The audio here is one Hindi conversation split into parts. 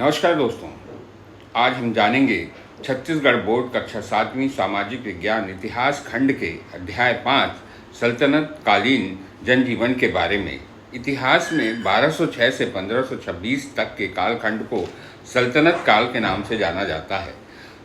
नमस्कार दोस्तों, आज हम जानेंगे छत्तीसगढ़ बोर्ड कक्षा 7वीं सामाजिक विज्ञान इतिहास खंड के अध्याय 5 सल्तनत कालीन जनजीवन के बारे में। इतिहास में 1206 से 1526 तक के कालखंड को सल्तनत काल के नाम से जाना जाता है।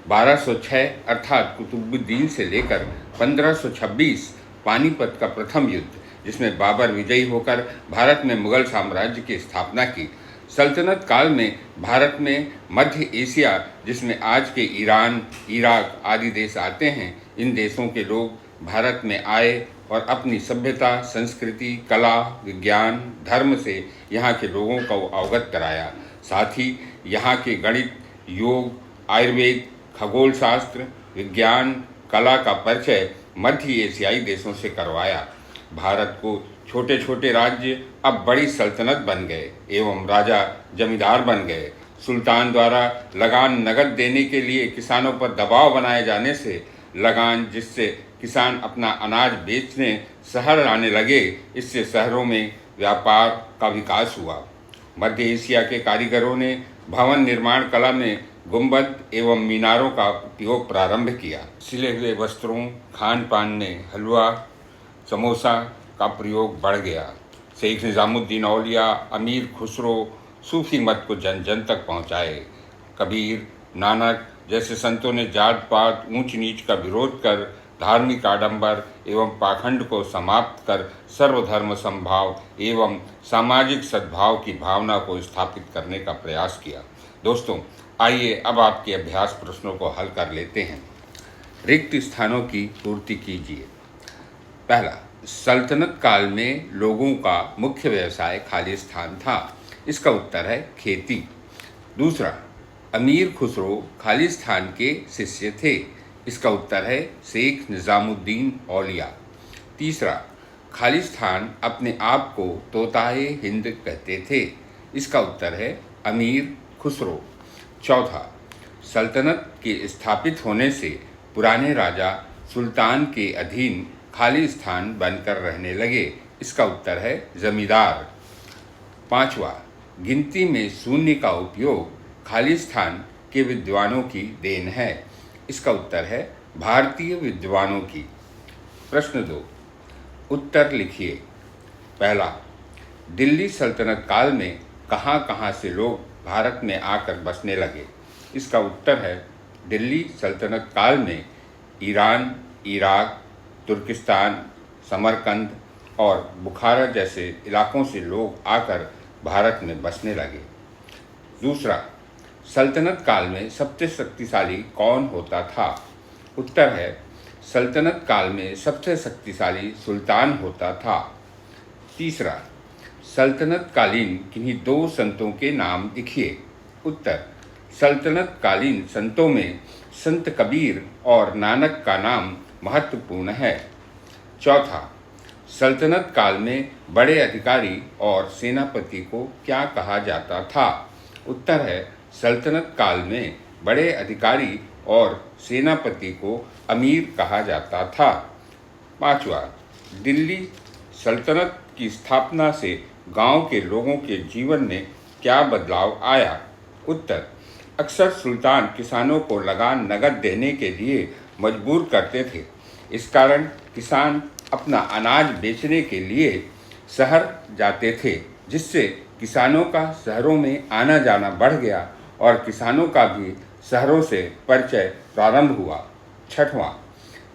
1206 अर्थात कुतुबुद्दीन से लेकर 1526 पानीपत का प्रथम युद्ध, जिसमें बाबर विजयी होकर भारत में मुगल साम्राज्य की स्थापना की। सल्तनत काल में भारत में मध्य एशिया, जिसमें आज के ईरान, इराक आदि देश आते हैं, इन देशों के लोग भारत में आए और अपनी सभ्यता, संस्कृति, कला, विज्ञान, धर्म से यहाँ के लोगों को अवगत कराया। साथ ही यहाँ के गणित, योग, आयुर्वेद, खगोल शास्त्र, विज्ञान, कला का परिचय मध्य एशियाई देशों से करवाया। भारत को छोटे छोटे राज्य अब बड़ी सल्तनत बन गए एवं राजा जमींदार बन गए। सुल्तान द्वारा लगान नगद देने के लिए किसानों पर दबाव बनाए जाने से लगान, जिससे किसान अपना अनाज बेचने शहर आने लगे, इससे शहरों में व्यापार का विकास हुआ। मध्य एशिया के कारीगरों ने भवन निर्माण कला में गुंबद एवं मीनारों का उपयोग प्रारंभ किया। सिले हुए वस्त्रों, खान पान में हलवा, समोसा का प्रयोग बढ़ गया। शेख निजामुद्दीन औलिया, अमीर खुसरो सूफी मत को जन जन तक पहुँचाए। कबीर, नानक जैसे संतों ने जात पात, ऊंच नीच का विरोध कर धार्मिक आडंबर एवं पाखंड को समाप्त कर सर्वधर्म समभाव एवं सामाजिक सद्भाव की भावना को स्थापित करने का प्रयास किया। दोस्तों, आइए अब आपके अभ्यास प्रश्नों को हल कर लेते हैं। रिक्त स्थानों की पूर्ति कीजिए। पहला, सल्तनत काल में लोगों का मुख्य व्यवसाय खालिस्तान था। इसका उत्तर है खेती। दूसरा, अमीर खुसरो खालिस्तान के शिष्य थे। इसका उत्तर है शेख निजामुद्दीन औलिया। तीसरा, खालिस्तान अपने आप को तोताए हिंद कहते थे। इसका उत्तर है अमीर खुसरो। चौथा, सल्तनत के स्थापित होने से पुराने राजा सुल्तान के अधीन खालिस्तान बनकर रहने लगे। इसका उत्तर है जमींदार। पांचवा, गिनती में शून्य का उपयोग खालिस्तान के विद्वानों की देन है। इसका उत्तर है भारतीय विद्वानों की। प्रश्न 2, उत्तर लिखिए। पहला, दिल्ली सल्तनत काल में कहाँ कहाँ से लोग भारत में आकर बसने लगे। इसका उत्तर है दिल्ली सल्तनत काल में ईरान, इराक, तुर्किस्तान, समरकंद और बुखारा जैसे इलाकों से लोग आकर भारत में बसने लगे। दूसरा, सल्तनत काल में सबसे शक्तिशाली कौन होता था। उत्तर है सल्तनत काल में सबसे शक्तिशाली सुल्तान होता था। तीसरा, सल्तनत कालीन किन्हीं 2 संतों के नाम लिखिए। उत्तर, सल्तनत कालीन संतों में संत कबीर और नानक का नाम महत्वपूर्ण है। चौथा, सल्तनत काल में बड़े अधिकारी और सेनापति को क्या कहा जाता था। उत्तर है सल्तनत काल में बड़े अधिकारी और सेनापति को अमीर कहा जाता था। पांचवा, दिल्ली सल्तनत की स्थापना से गांव के लोगों के जीवन में क्या बदलाव आया। उत्तर, अक्सर सुल्तान किसानों को लगान नगद देने के लिए मजबूर करते थे। इस कारण किसान अपना अनाज बेचने के लिए शहर जाते थे, जिससे किसानों का शहरों में आना जाना बढ़ गया और किसानों का भी शहरों से परिचय प्रारंभ हुआ। छठवां,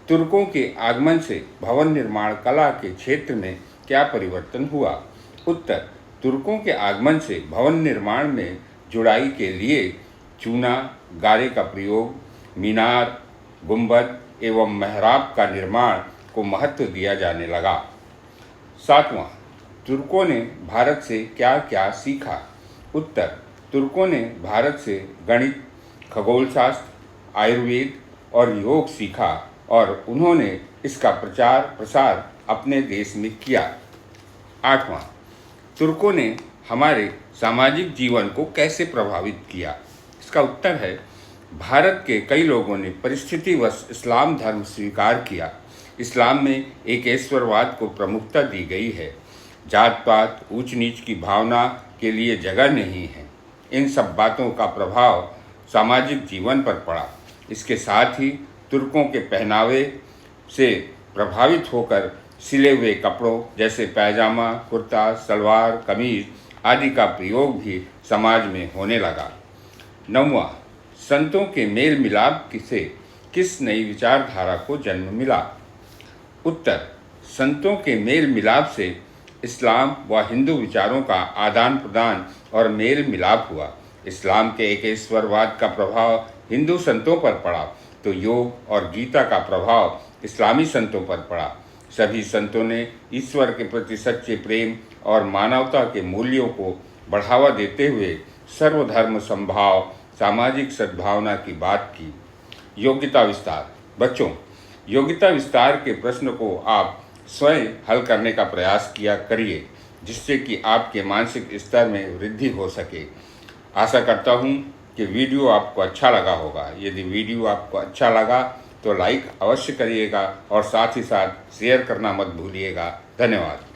तुर्कों के आगमन से भवन निर्माण कला के क्षेत्र में क्या परिवर्तन हुआ। उत्तर, तुर्कों के आगमन से भवन निर्माण में जुड़ाई के लिए चूना, गारे का प्रयोग, मीनार, गुंबद एवं मेहराब का निर्माण को महत्व दिया जाने लगा। सातवां, तुर्कों ने भारत से क्या क्या सीखा। उत्तर, तुर्कों ने भारत से गणित, खगोल शास्त्र, आयुर्वेद और योग सीखा और उन्होंने इसका प्रचार प्रसार अपने देश में किया। आठवां, तुर्कों ने हमारे सामाजिक जीवन को कैसे प्रभावित किया। इसका उत्तर है भारत के कई लोगों ने परिस्थितिवश इस्लाम धर्म स्वीकार किया। इस्लाम में एक ईश्वरवाद को प्रमुखता दी गई है। जात पात, ऊंच नीच की भावना के लिए जगह नहीं है। इन सब बातों का प्रभाव सामाजिक जीवन पर पड़ा। इसके साथ ही तुर्कों के पहनावे से प्रभावित होकर सिले हुए कपड़ों जैसे पैजामा, कुर्ता, सलवार, कमीज आदि का प्रयोग भी समाज में होने लगा। 9वां, संतों के मेल मिलाप से किस नई विचारधारा को जन्म मिला? उत्तर, संतों के मेल मिलाप से इस्लाम व हिंदू विचारों का आदान प्रदान और मेल मिलाप हुआ। इस्लाम के एकेश्वरवाद का प्रभाव हिंदू संतों पर पड़ा तो योग और गीता का प्रभाव इस्लामी संतों पर पड़ा। सभी संतों ने ईश्वर के प्रति सच्चे प्रेम और मानवता के मूल्यों को बढ़ावा देते हुए सर्वधर्म समभाव, सामाजिक सद्भावना की बात की। योग्यता विस्तार। बच्चों, योग्यता विस्तार के प्रश्न को आप स्वयं हल करने का प्रयास किया करिए, जिससे कि आपके मानसिक स्तर में वृद्धि हो सके। आशा करता हूँ कि वीडियो आपको अच्छा लगा होगा। यदि वीडियो आपको अच्छा लगा तो लाइक अवश्य करिएगा और साथ ही साथ शेयर करना मत भूलिएगा। धन्यवाद।